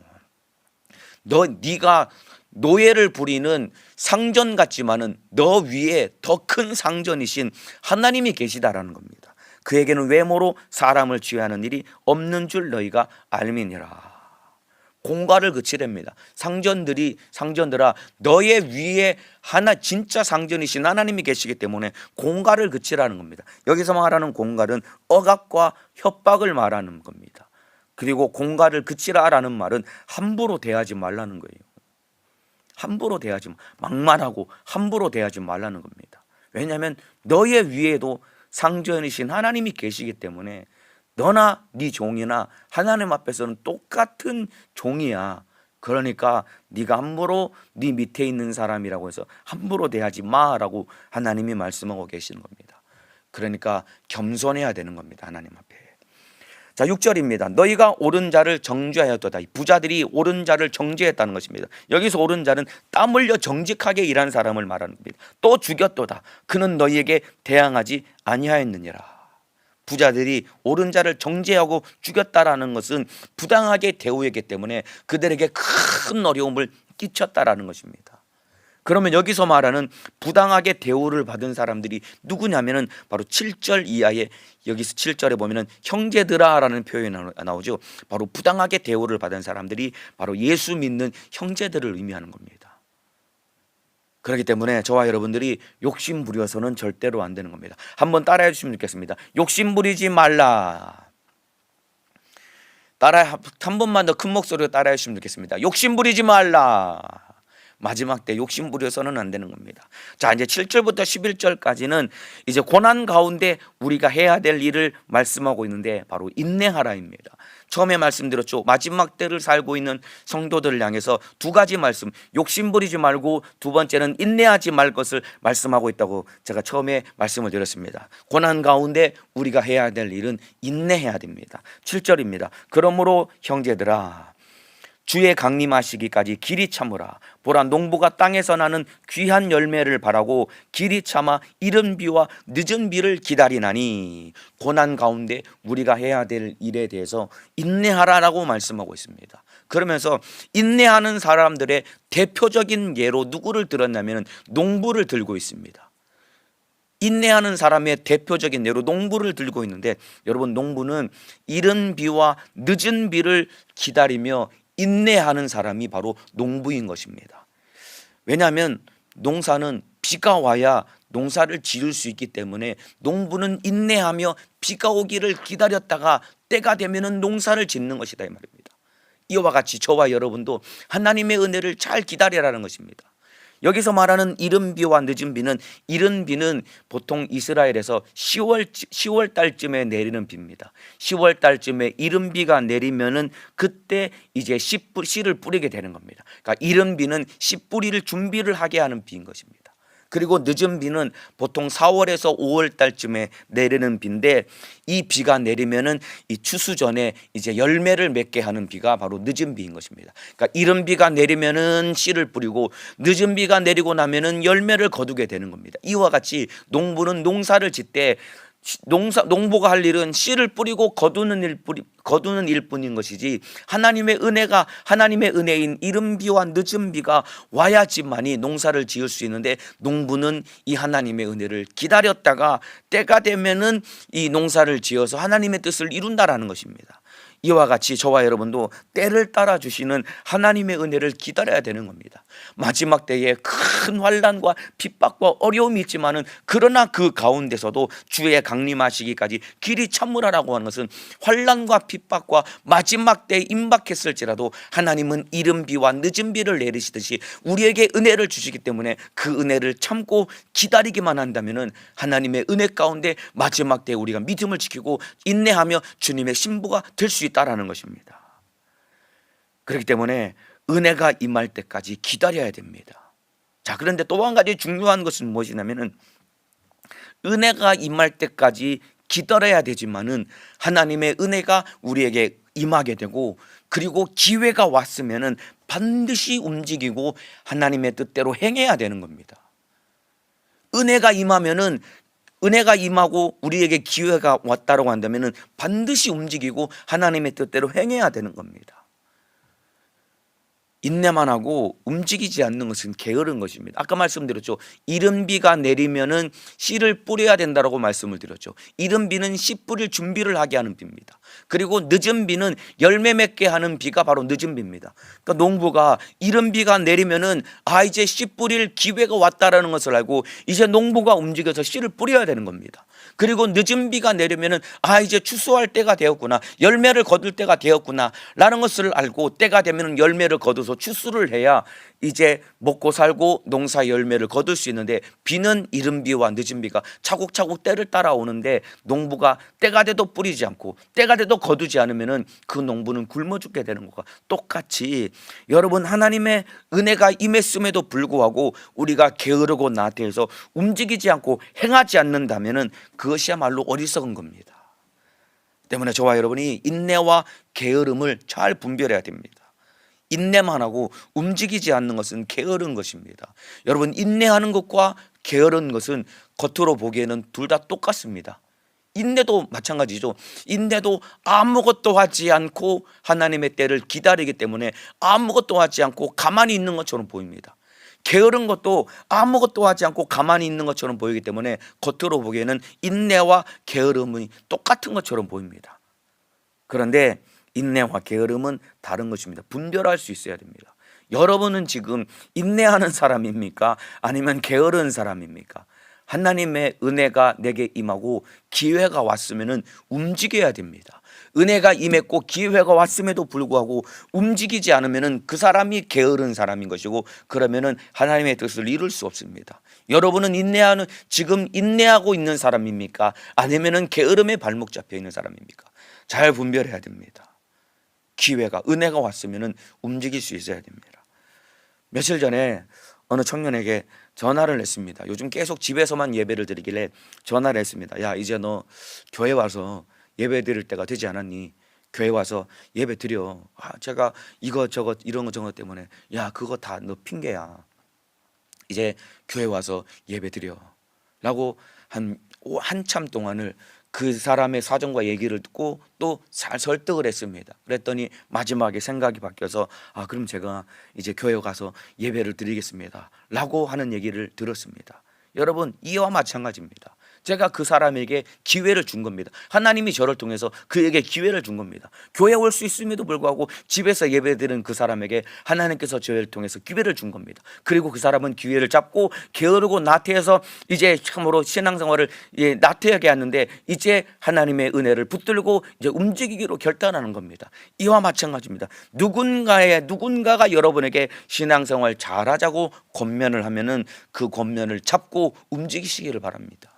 네가 노예를 부리는 상전 같지만은 너 위에 더 큰 상전이신 하나님이 계시다라는 겁니다. 그에게는 외모로 사람을 취하는 일이 없는 줄 너희가 알미니라. 공갈을 그치랍니다. 상전들아 너의 위에 하나 진짜 상전이신 하나님이 계시기 때문에 공갈을 그치라는 겁니다. 여기서 말하는 공갈은 억압과 협박을 말하는 겁니다. 그리고 공갈을 그치라라는 말은 함부로 대하지 말라는 거예요. 함부로 대하지, 막말하고 함부로 대하지 말라는 겁니다. 왜냐하면 너의 위에도 상전이신 하나님이 계시기 때문에 너나 네 종이나 하나님 앞에서는 똑같은 종이야. 그러니까 네가 함부로 네 밑에 있는 사람이라고 해서 함부로 대하지 마라고 하나님이 말씀하고 계시는 겁니다. 그러니까 겸손해야 되는 겁니다. 하나님 앞에. 자, 6절입니다. 너희가 옳은 자를 정죄하였도다. 부자들이 옳은 자를 정죄했다는 것입니다. 여기서 옳은 자는 땀 흘려 정직하게 일한 사람을 말하는 겁니다. 또 죽였도다. 그는 너희에게 대항하지 아니하였느니라. 부자들이 옳은 자를 정죄하고 죽였다라는 것은 부당하게 대우했기 때문에 그들에게 큰 어려움을 끼쳤다라는 것입니다. 그러면 여기서 말하는 부당하게 대우를 받은 사람들이 누구냐면은 바로 7절 이하에, 여기서 7절에 보면은 형제들아라는 표현이 나오죠. 바로 부당하게 대우를 받은 사람들이 바로 예수 믿는 형제들을 의미하는 겁니다. 그렇기 때문에 저와 여러분들이 욕심 부려서는 절대로 안 되는 겁니다. 한번 따라해 주시면 좋겠습니다. 욕심 부리지 말라. 한 번만 더 큰 목소리로 따라해 주시면 좋겠습니다. 욕심 부리지 말라. 마지막 때 욕심 부려서는 안 되는 겁니다. 자, 이제 7절부터 11절까지는 이제 고난 가운데 우리가 해야 될 일을 말씀하고 있는데 바로 인내하라입니다. 처음에 말씀드렸죠. 마지막 때를 살고 있는 성도들을 향해서 두 가지 말씀, 욕심 부리지 말고 두 번째는 인내하지 말 것을 말씀하고 있다고 제가 처음에 말씀을 드렸습니다. 고난 가운데 우리가 해야 될 일은 인내해야 됩니다. 7절입니다. 그러므로 형제들아 주의 강림하시기까지 길이 참으라. 보라, 농부가 땅에서 나는 귀한 열매를 바라고 길이 참아 이른 비와 늦은 비를 기다리나니, 고난 가운데 우리가 해야 될 일에 대해서 인내하라라고 말씀하고 있습니다. 그러면서 인내하는 사람들의 대표적인 예로 누구를 들었냐면 농부를 들고 있습니다. 인내하는 사람의 대표적인 예로 농부를 들고 있는데, 여러분, 농부는 이른 비와 늦은 비를 기다리며 인내하는 사람이 바로 농부인 것입니다. 왜냐하면 농사는 비가 와야 농사를 지을 수 있기 때문에 농부는 인내하며 비가 오기를 기다렸다가 때가 되면은 농사를 짓는 것이다, 이 말입니다. 이와 같이 저와 여러분도 하나님의 은혜를 잘 기다리라는 것입니다. 여기서 말하는 이른 비와 늦은 비는, 이른 비는 보통 이스라엘에서 10월 달쯤에 내리는 비입니다. 10월 달쯤에 이른 비가 내리면은 그때 이제 씨를 뿌리게 되는 겁니다. 그러니까 이른 비는 씨 뿌리를 준비를 하게 하는 비인 것입니다. 그리고 늦은 비는 보통 4월에서 5월 달쯤에 내리는 비인데, 이 비가 내리면은 이 추수 전에 이제 열매를 맺게 하는 비가 바로 늦은 비인 것입니다. 그러니까 이른 비가 내리면은 씨를 뿌리고 늦은 비가 내리고 나면은 열매를 거두게 되는 겁니다. 이와 같이 농부는 농사를 짓때 농부가 할 일은 씨를 뿌리고 거두는 일뿐인 것이지, 하나님의 은혜인 이른 비와 늦은 비가 와야지만이 농사를 지을 수 있는데, 농부는 이 하나님의 은혜를 기다렸다가 때가 되면은 이 농사를 지어서 하나님의 뜻을 이룬다라는 것입니다. 이와 같이 저와 여러분도 때를 따라 주시는 하나님의 은혜를 기다려야 되는 겁니다. 마지막 때에 큰 환난과 핍박과 어려움이 있지만은, 그러나 그 가운데서도 주의 강림하시기까지 길이 참으라라고 하는 것은 환난과 핍박과 마지막 때에 임박했을지라도 하나님은 이른 비와 늦은 비를 내리시듯이 우리에게 은혜를 주시기 때문에 그 은혜를 참고 기다리기만 한다면은 하나님의 은혜 가운데 마지막 때에 우리가 믿음을 지키고 인내하며 주님의 신부가 될 수 있다라는 것입니다. 그렇기 때문에 은혜가 임할 때까지 기다려야 됩니다. 자, 그런데 또 한 가지 중요한 것은 무엇이냐면은, 은혜가 임할 때까지 기다려야 되지만은 하나님의 은혜가 우리에게 임하게 되고, 그리고 기회가 왔으면은 반드시 움직이고 하나님의 뜻대로 행해야 되는 겁니다. 은혜가 임하고 우리에게 기회가 왔다라고 한다면은 반드시 움직이고 하나님의 뜻대로 행해야 되는 겁니다. 인내만 하고 움직이지 않는 것은 게으른 것입니다. 아까 말씀드렸죠. 이른 비가 내리면은 씨를 뿌려야 된다라고 말씀을 드렸죠. 이른 비는 씨 뿌릴 준비를 하게 하는 비입니다. 그리고 늦은 비는 열매 맺게 하는 비가 바로 늦은 비입니다. 그러니까 농부가 이른 비가 내리면은 이제 씨 뿌릴 기회가 왔다라는 것을 알고 이제 농부가 움직여서 씨를 뿌려야 되는 겁니다. 그리고 늦은 비가 내리면은 이제 추수할 때가 되었구나, 열매를 거둘 때가 되었구나 라는 것을 알고 때가 되면 열매를 거둬서 추수를 해야 이제 먹고 살고 농사 열매를 거둘 수 있는데, 비는 이른 비와 늦은 비가 차곡차곡 때를 따라오는데 농부가 때가 돼도 뿌리지 않고 때가 돼도 거두지 않으면은 그 농부는 굶어 죽게 되는 것과 똑같이, 여러분 하나님의 은혜가 임했음에도 불구하고 우리가 게으르고 나태해서 움직이지 않고 행하지 않는다면은 그것이야말로 어리석은 겁니다. 때문에 저와 여러분이 인내와 게으름을 잘 분별해야 됩니다. 인내만 하고 움직이지 않는 것은 게으른 것입니다. 여러분, 인내하는 것과 게으른 것은 겉으로 보기에는 둘 다 똑같습니다. 인내도 마찬가지죠. 인내도 아무것도 하지 않고 하나님의 때를 기다리기 때문에 아무것도 하지 않고 가만히 있는 것처럼 보입니다. 게으른 것도 아무것도 하지 않고 가만히 있는 것처럼 보이기 때문에 겉으로 보기에는 인내와 게으름이 똑같은 것처럼 보입니다. 그런데 인내와 게으름은 다른 것입니다. 분별할 수 있어야 됩니다. 여러분은 지금 인내하는 사람입니까? 아니면 게으른 사람입니까? 하나님의 은혜가 내게 임하고 기회가 왔으면 움직여야 됩니다. 은혜가 임했고 기회가 왔음에도 불구하고 움직이지 않으면 그 사람이 게으른 사람인 것이고, 그러면 하나님의 뜻을 이룰 수 없습니다. 여러분은 지금 인내하고 있는 사람입니까? 아니면 게으름에 발목 잡혀 있는 사람입니까? 잘 분별해야 됩니다. 기회가, 은혜가 왔으면 움직일 수 있어야 됩니다. 며칠 전에 어느 청년에게 전화를 했습니다. 요즘 계속 집에서만 예배를 드리길래 전화를 했습니다. 야, 이제 너 교회 와서 예배 드릴 때가 되지 않았니? 교회 와서 예배 드려. 제가 이거 이런 거 저런 거 때문에. 야, 그거 다 너 핑계야. 이제 교회 와서 예배 드려 라고 한참 동안을 그 사람의 사정과 얘기를 듣고 또 잘 설득을 했습니다. 그랬더니 마지막에 생각이 바뀌어서 그럼 제가 이제 교회 가서 예배를 드리겠습니다 라고 하는 얘기를 들었습니다. 여러분, 이와 마찬가지입니다. 제가 그 사람에게 기회를 준 겁니다. 하나님이 저를 통해서 그에게 기회를 준 겁니다. 교회 올 수 있음에도 불구하고 집에서 예배드리는 그 사람에게 하나님께서 저를 통해서 기회를 준 겁니다. 그리고 그 사람은 기회를 잡고 게으르고 나태해서 이제 참으로 신앙생활을 나태하게 하는데, 이제 하나님의 은혜를 붙들고 이제 움직이기로 결단하는 겁니다. 이와 마찬가지입니다. 누군가가 여러분에게 신앙생활 잘하자고 권면을 하면은 그 권면을 잡고 움직이시기를 바랍니다.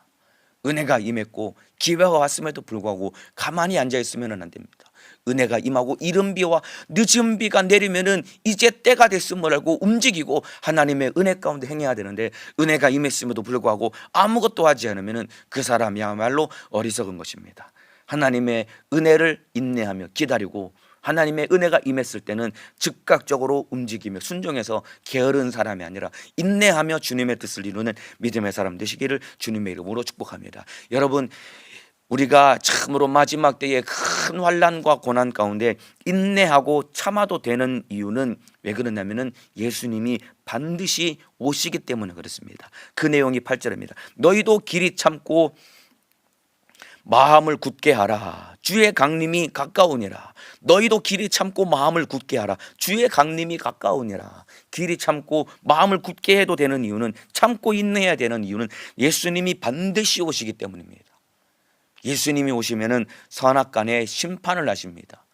은혜가 임했고 기회가 왔음에도 불구하고 가만히 앉아 있으면 안 됩니다. 은혜가 임하고 이른 비와 늦은 비가 내리면은 이제 때가 됐음을 알고 움직이고 하나님의 은혜 가운데 행해야 되는데, 은혜가 임했음에도 불구하고 아무것도 하지 않으면은 그 사람이야말로 어리석은 것입니다. 하나님의 은혜를 인내하며 기다리고 하나님의 은혜가 임했을 때는 즉각적으로 움직이며 순종해서 게으른 사람이 아니라 인내하며 주님의 뜻을 이루는 믿음의 사람 되시기를 주님의 이름으로 축복합니다. 여러분, 우리가 참으로 마지막 때에 큰 환난과 고난 가운데 인내하고 참아도 되는 이유는 왜 그러냐면은 예수님이 반드시 오시기 때문에 그렇습니다. 그 내용이 8절입니다. 너희도 길이 참고 마음을 굳게 하라. 주의 강림이 가까우니라. 너희도 길이 참고 마음을 굳게 하라. 주의 강림이 가까우니라. 길이 참고 마음을 굳게 해도 되는 이유는, 참고 인내해야 되는 이유는 예수님이 반드시 오시기 때문입니다. 예수님이 오시면은 선악간에 심판을 하십니다.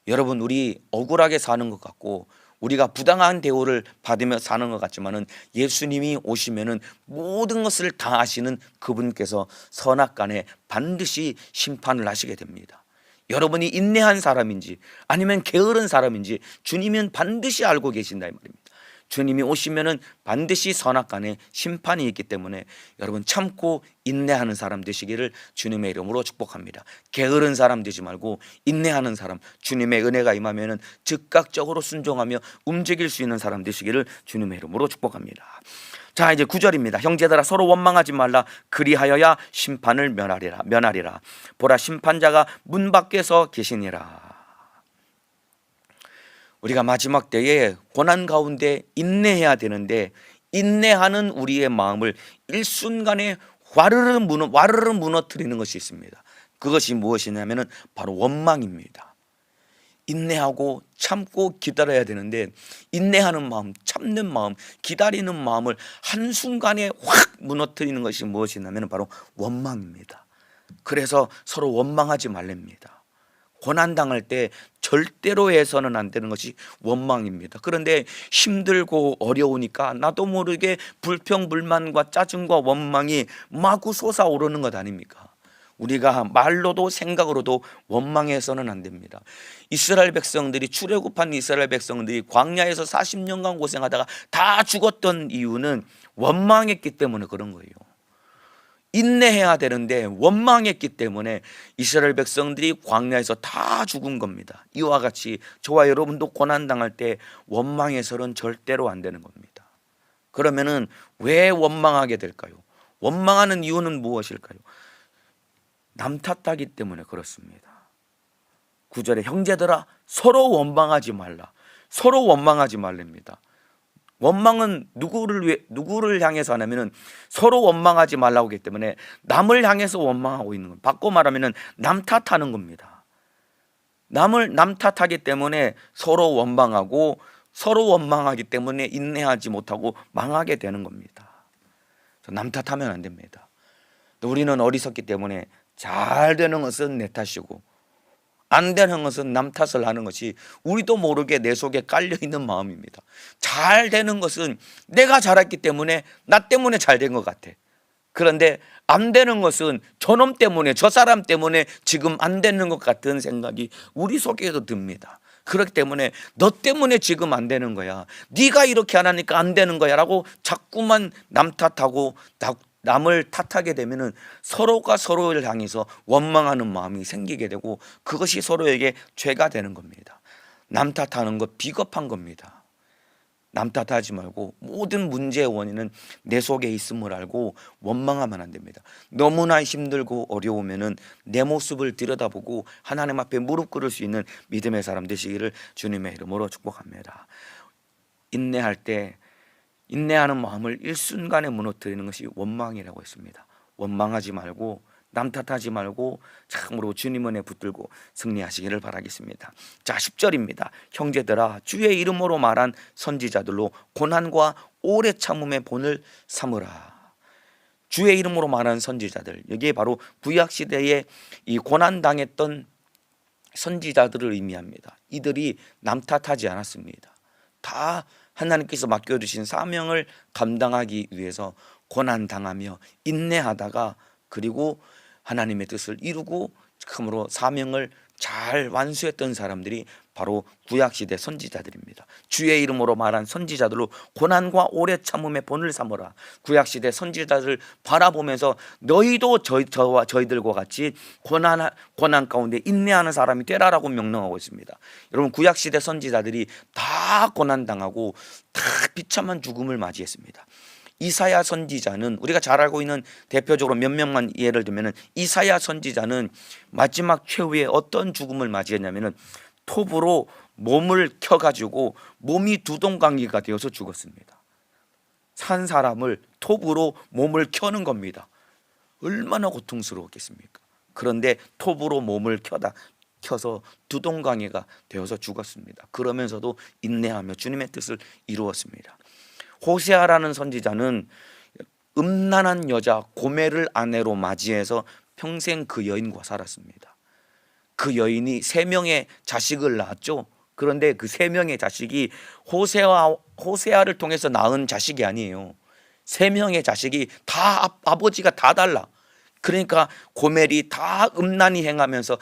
여러분, 우리 억울하게 사는 것 같고 우리가 부당한 대우를 받으며 사는 것 같지만은 예수님이 오시면은 모든 것을 다 아시는 그분께서 선악간에 반드시 심판을 하시게 됩니다. 여러분이 인내한 사람인지 아니면 게으른 사람인지 주님은 반드시 알고 계신다 이 말입니다. 주님이 오시면은 반드시 선악간에 심판이 있기 때문에 여러분 참고 인내하는 사람 되시기를 주님의 이름으로 축복합니다. 게으른 사람 되지 말고 인내하는 사람, 주님의 은혜가 임하면은 즉각적으로 순종하며 움직일 수 있는 사람 되시기를 주님의 이름으로 축복합니다. 자, 이제 9절입니다. 형제들아, 서로 원망하지 말라. 그리하여야 심판을 면하리라. 보라, 심판자가 문 밖에서 계시니라. 우리가 마지막 때에 고난 가운데 인내해야 되는데, 인내하는 우리의 마음을 일순간에 와르르 무너뜨리는 것이 있습니다. 그것이 무엇이냐면 바로 원망입니다. 인내하고 참고 기다려야 되는데, 인내하는 마음, 참는 마음, 기다리는 마음을 한순간에 확 무너뜨리는 것이 무엇이냐면 바로 원망입니다. 그래서 서로 원망하지 말랍니다. 고난당할 때 절대로 해서는 안 되는 것이 원망입니다. 그런데 힘들고 어려우니까 나도 모르게 불평불만과 짜증과 원망이 마구 솟아오르는 것 아닙니까? 우리가 말로도 생각으로도 원망해서는 안 됩니다. 이스라엘 백성들이, 출애굽한 이스라엘 백성들이 광야에서 40년간 고생하다가 다 죽었던 이유는 원망했기 때문에 그런 거예요. 인내해야 되는데 원망했기 때문에 이스라엘 백성들이 광야에서 다 죽은 겁니다. 이와 같이 저와 여러분도 고난당할 때 원망해서는 절대로 안 되는 겁니다. 그러면은 왜 원망하게 될까요? 원망하는 이유는 무엇일까요? 남 탓하기 때문에 그렇습니다. 9절에 형제들아 서로 원망하지 말라. 서로 원망하지 말랍니다. 원망은 누구를 향해서 하냐면은 서로 원망하지 말라고 하기 때문에 남을 향해서 원망하고 있는 겁니다. 바꿔 말하면은 남 탓하는 겁니다. 남 탓하기 때문에 서로 원망하고, 서로 원망하기 때문에 인내하지 못하고 망하게 되는 겁니다. 남 탓하면 안 됩니다. 우리는 어리석기 때문에 잘 되는 것은 내 탓이고 안 되는 것은 남 탓을 하는 것이 우리도 모르게 내 속에 깔려있는 마음입니다. 잘 되는 것은 내가 잘했기 때문에 나 때문에 잘 된 것 같아. 그런데 안 되는 것은 저놈 때문에, 저 사람 때문에 지금 안 되는 것 같은 생각이 우리 속에도 듭니다. 그렇기 때문에 너 때문에 지금 안 되는 거야, 네가 이렇게 안 하니까 안 되는 거야 라고 자꾸만 남 탓하고 남을 탓하게 되면은 서로가 서로를 향해서 원망하는 마음이 생기게 되고, 그것이 서로에게 죄가 되는 겁니다. 남 탓하는 것 비겁한 겁니다. 남 탓하지 말고 모든 문제의 원인은 내 속에 있음을 알고 원망하면 안 됩니다. 너무나 힘들고 어려우면은 내 모습을 들여다보고 하나님 앞에 무릎 꿇을 수 있는 믿음의 사람 되시기를 주님의 이름으로 축복합니다. 인내할 때 인내하는 마음을 일순간에 무너뜨리는 것이 원망이라고 했습니다. 원망하지 말고 남 탓하지 말고 참으로 주님 은혜 붙들고 승리하시기를 바라겠습니다. 자, 10절입니다. 형제들아 주의 이름으로 말한 선지자들로 고난과 오래 참음의 본을 삼으라. 주의 이름으로 말한 선지자들, 여기에 바로 구약시대에 이 고난당했던 선지자들을 의미합니다. 이들이 남 탓하지 않았습니다. 다 하나님께서 맡겨주신 사명을 감당하기 위해서 고난당하며 인내하다가 그리고 하나님의 뜻을 이루고 참으로 사명을 잘 완수했던 사람들이 바로 구약시대 선지자들입니다. 주의 이름으로 말한 선지자들로 고난과 오래 참음의 본을 삼으라. 구약시대 선지자들을 바라보면서 너희도 저와 저희들과 같이 고난 가운데 인내하는 사람이 되라라고 명령하고 있습니다. 여러분, 구약시대 선지자들이 다 고난당하고 다 비참한 죽음을 맞이했습니다. 이사야 선지자는, 우리가 잘 알고 있는 대표적으로 몇 명만 예를 들면, 이사야 선지자는 마지막 최후에 어떤 죽음을 맞이했냐면 톱으로 몸을 켜가지고 몸이 두동강이가 되어서 죽었습니다. 산 사람을 톱으로 몸을 켜는 겁니다. 얼마나 고통스러웠겠습니까? 그런데 톱으로 몸을 켜서 두동강이가 되어서 죽었습니다. 그러면서도 인내하며 주님의 뜻을 이루었습니다. 호세아라는 선지자는 음란한 여자 고멜을 아내로 맞이해서 평생 그 여인과 살았습니다. 그 여인이 3명의 자식을 낳았죠. 그런데 그 3명의 자식이 호세아를 통해서 낳은 자식이 아니에요. 3명의 자식이 다 아버지가 다 달라. 그러니까 고멜이 다 음란을 행하면서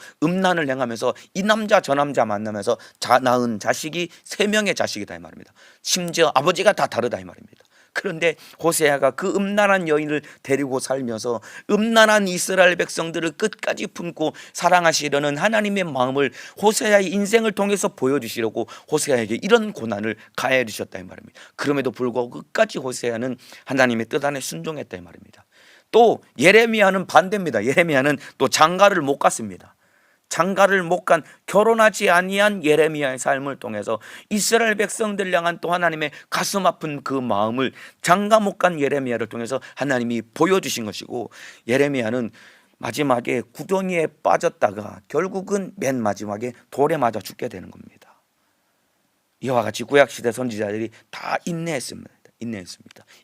이 남자 저 남자 만나면서 낳은 자식이 3명의 자식이다 이 말입니다. 심지어 아버지가 다 다르다 이 말입니다. 그런데 호세아가 그 음란한 여인을 데리고 살면서 음란한 이스라엘 백성들을 끝까지 품고 사랑하시려는 하나님의 마음을 호세아의 인생을 통해서 보여주시려고 호세아에게 이런 고난을 가해 주셨다 이 말입니다. 그럼에도 불구하고 끝까지 호세아는 하나님의 뜻 안에 순종했다 이 말입니다. 또 예레미야는 반대입니다. 예레미야는 또 장가를 못 갔습니다. 장가를 못 간 결혼하지 아니한 예레미야의 삶을 통해서 이스라엘 백성들 향한 또 하나님의 가슴 아픈 그 마음을 장가 못 간 예레미야를 통해서 하나님이 보여주신 것이고, 예레미야는 마지막에 구덩이에 빠졌다가 결국은 맨 마지막에 돌에 맞아 죽게 되는 겁니다. 이와 같이 구약시대 선지자들이 다 인내했습니다.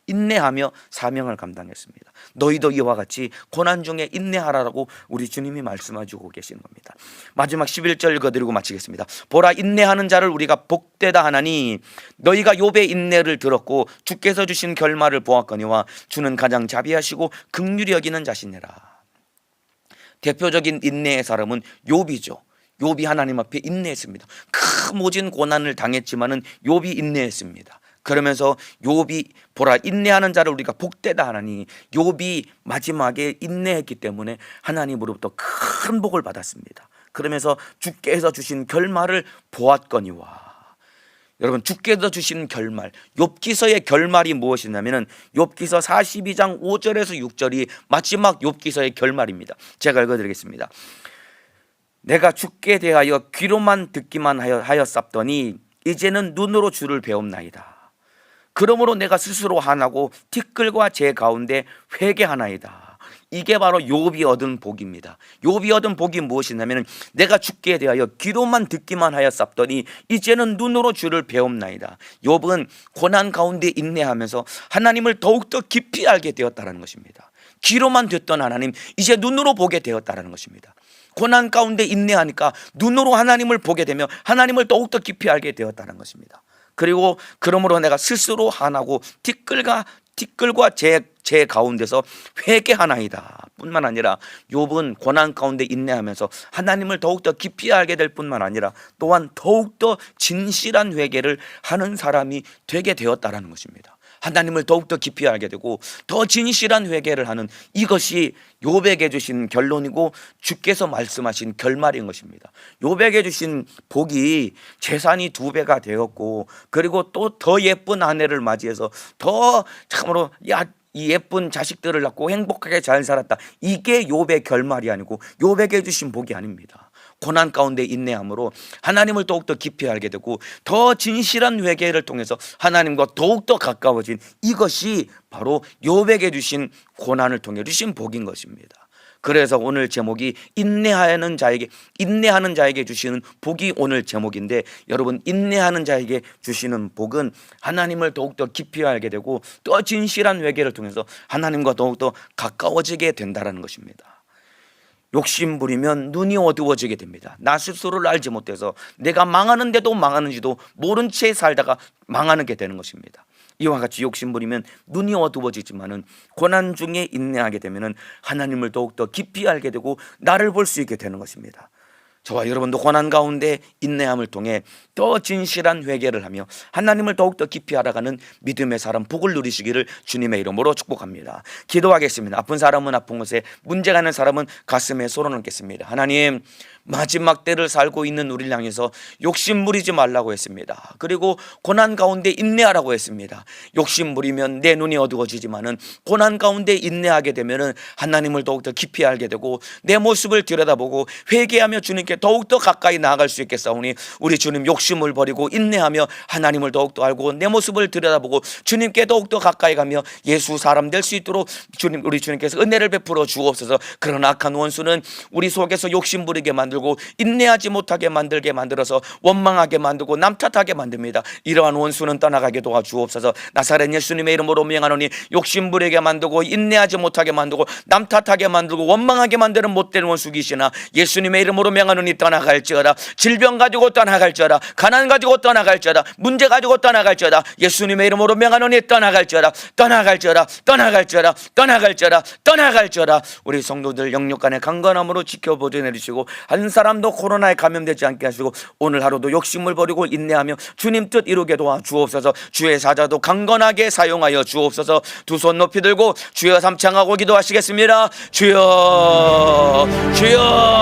인내하며 사명을 감당했습니다. 너희도 이와 같이 고난 중에 인내하라고 우리 주님이 말씀하시고 계시는 겁니다. 마지막 11절 읽어드리고 마치겠습니다. 보라, 인내하는 자를 우리가 복되다 하나니 너희가 욥의 인내를 들었고 주께서 주신 결말을 보았거니와 주는 가장 자비하시고 긍휼히 여기는 자시니라. 대표적인 인내의 사람은 욥이죠. 욥이 하나님 앞에 인내했습니다. 큰 모진 고난을 당했지만은 욥이 인내했습니다. 그러면서 욥이 보라, 인내하는 자를 우리가 복되다 하나니, 욥이 마지막에 인내했기 때문에 하나님으로부터 큰 복을 받았습니다. 그러면서 주께서 주신 결말을 보았거니와. 여러분, 주께서 주신 결말, 욥기서의 결말이 무엇이냐면은 욥기서 42장 5절에서 6절이 마지막 욥기서의 결말입니다. 제가 읽어드리겠습니다. 내가 주께 대하여 귀로만 듣기만 하였사더니 이제는 눈으로 주를 배움나이다. 그러므로 내가 스스로 화나고 티끌과 제 가운데 회개하나이다. 이게 바로 욥이 얻은 복입니다. 욥이 얻은 복이 무엇이냐면 내가 주께 대하여 귀로만 듣기만 하였사더니 이제는 눈으로 주를 배움나이다. 욥은 고난 가운데 인내하면서 하나님을 더욱더 깊이 알게 되었다는 것입니다. 귀로만 듣던 하나님, 이제 눈으로 보게 되었다는 것입니다. 고난 가운데 인내하니까 눈으로 하나님을 보게 되며 하나님을 더욱더 깊이 알게 되었다는 것입니다. 그리고 그러므로 내가 스스로 화나고 티끌과 제 가운데서 회개하나이다 뿐만 아니라, 욥은 고난 가운데 인내하면서 하나님을 더욱더 깊이 알게 될 뿐만 아니라 또한 더욱더 진실한 회개를 하는 사람이 되게 되었다는 것입니다. 하나님을 더욱더 깊이 알게 되고 더 진실한 회개를 하는, 이것이 욥에게 주신 결론이고 주께서 말씀하신 결말인 것입니다. 욥에게 주신 복이 재산이 2배가 되었고, 그리고 또 더 예쁜 아내를 맞이해서 더 참으로 이 예쁜 자식들을 낳고 행복하게 잘 살았다. 이게 욥의 결말이 아니고 욥에게 주신 복이 아닙니다. 고난 가운데 인내함으로 하나님을 더욱더 깊이 알게 되고 더 진실한 회개를 통해서 하나님과 더욱더 가까워진, 이것이 바로 욥에게 주신 고난을 통해 주신 복인 것입니다. 그래서 오늘 제목이 인내하는 자에게 주시는 복이 오늘 제목인데, 여러분, 인내하는 자에게 주시는 복은 하나님을 더욱더 깊이 알게 되고 더 진실한 회개를 통해서 하나님과 더욱더 가까워지게 된다는 것입니다. 욕심 부리면 눈이 어두워지게 됩니다. 나 스스로를 알지 못해서 내가 망하는데도 망하는지도 모른 채 살다가 망하게 되는 것입니다. 이와 같이 욕심 부리면 눈이 어두워지지만은 고난 중에 인내하게 되면은 하나님을 더욱더 깊이 알게 되고 나를 볼 수 있게 되는 것입니다. 저와 여러분도 고난 가운데 인내함을 통해 더 진실한 회개를 하며 하나님을 더욱더 깊이 알아가는 믿음의 사람 복을 누리시기를 주님의 이름으로 축복합니다. 기도하겠습니다. 아픈 사람은 아픈 곳에, 문제가 있는 사람은 가슴에 손을 얹겠습니다. 하나님, 마지막 때를 살고 있는 우리를 향해서 욕심 부리지 말라고 했습니다. 그리고 고난 가운데 인내하라고 했습니다. 욕심 부리면 내 눈이 어두워지지만은 고난 가운데 인내하게 되면은 하나님을 더욱더 깊이 알게 되고 내 모습을 들여다보고 회개하며 주님께 더욱더 가까이 나아갈 수 있겠사오니, 우리 주님 욕심을 버리고 인내하며 하나님을 더욱더 알고 내 모습을 들여다보고 주님께 더욱더 가까이 가며 예수 사람 될 수 있도록 우리 주님께서 은혜를 베풀어 주옵소서. 그런 악한 원수는 우리 속에서 욕심 부리게 만들고 인내하지 못하게 만들게 만들어서 원망하게 만들고 남 탓하게 만듭니다. 이러한 원수는 떠나가게 도와주옵소서. 나사렛 예수님의 이름으로 명하노니 욕심 부리게 만들고 인내하지 못하게 만들고 남 탓하게 만들고 원망하게 만드는 못된 원수 귀신아, 예수님의 이름으로 명하노니 떠나갈지어다. 질병 가지고 떠나갈지어다. 가난 가지고 떠나갈지어다. 문제 가지고 떠나갈지어다. 예수님의 이름으로 명하노니 떠나갈지어다. 떠나갈지어다. 떠나갈지어다. 떠나갈지어다. 떠나갈지어다. 우리 성도들 영육간의 강건함으로 지켜보져 내리시고 한 사람도 코로나에 감염되지 않게 하시고 오늘 하루도 욕심을 버리고 인내하며 주님 뜻 이루게 도와주옵소서. 주의 사자도 강건하게 사용하여 주옵소서. 두 손 높이 들고 주여 삼창하고 기도하시겠습니다. 주여, 주여.